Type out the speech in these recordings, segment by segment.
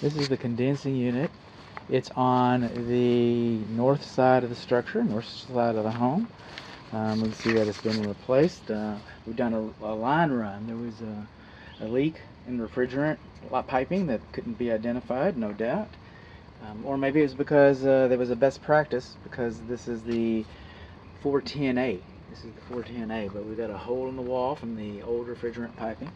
This is the condensing unit. It's on the north side of the structure, north side of the home. We can see that it's been replaced. We've done a line run. There was a leak in refrigerant piping that couldn't be identified, no doubt. Or maybe it was because there was a best practice, because this is the 410A. This is the 410A, but we've got a hole in the wall from the old refrigerant piping.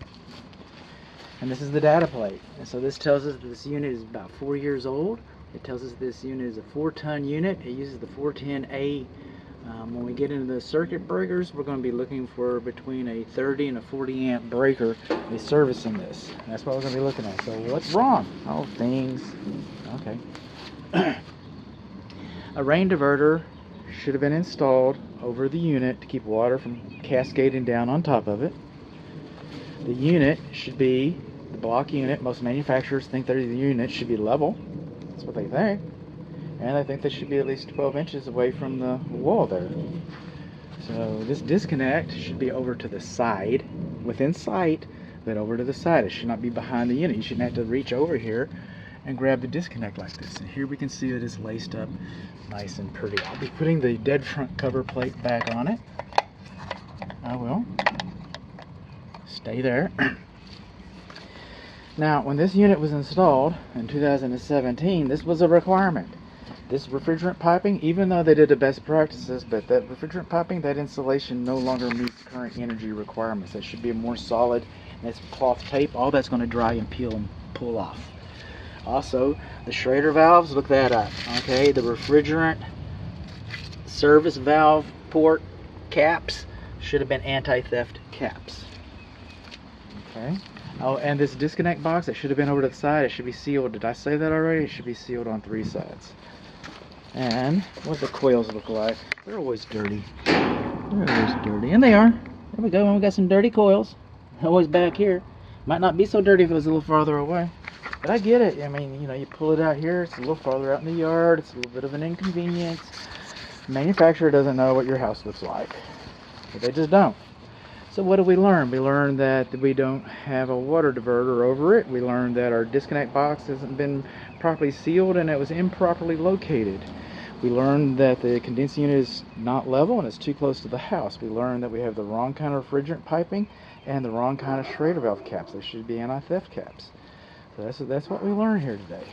And this is the data plate. And so this tells us that this unit is about 4 years old. It tells us this unit is a 4-ton unit. It uses the 410A. When we get into the circuit breakers, we're going to be looking for between a 30 and a 40 amp breaker to be servicing this. That's what we're going to be looking at. So what's wrong? Oh, things. Okay. A rain diverter should have been installed over the unit to keep water from cascading down on top of it. The unit should be, the block unit, most manufacturers think that the unit should be level. That's what they think. And I think they should be at least 12 inches away from the wall there. So this disconnect should be over to the side, within sight, but over to the side. It should not be behind the unit. You shouldn't have to reach over here and grab the disconnect like this. And here we can see that it's laced up nice and pretty. I'll be putting the dead front cover plate back on it. I will. Stay there. Now, when this unit was installed in 2017, this was a requirement. This refrigerant piping, even though they did the best practices, but that refrigerant piping, that insulation no longer meets current energy requirements. That should be more solid, and it's cloth tape. All that's going to dry and peel and pull off. Also, the Schrader valves, look that up. Okay, the refrigerant service valve port caps should have been anti-theft caps. Okay. Oh, and this disconnect box, it should have been over to the side. It should be sealed. Did I say that already? It should be sealed on 3 sides. And what the coils look like? They're always dirty. They're always dirty, and they are. There we go. And we got some dirty coils. Always back here. Might not be so dirty if it was a little farther away. But I get it. I mean, you know, you pull it out here. It's a little farther out in the yard. It's a little bit of an inconvenience. The manufacturer doesn't know what your house looks like. But they just don't. So what do we learn? We learned that we don't have a water diverter over it. We learned that our disconnect box hasn't been properly sealed and it was improperly located. We learned that the condensing unit is not level and it's too close to the house. We learned that we have the wrong kind of refrigerant piping and the wrong kind of Schrader valve caps. They should be anti-theft caps. So that's what we learned here today.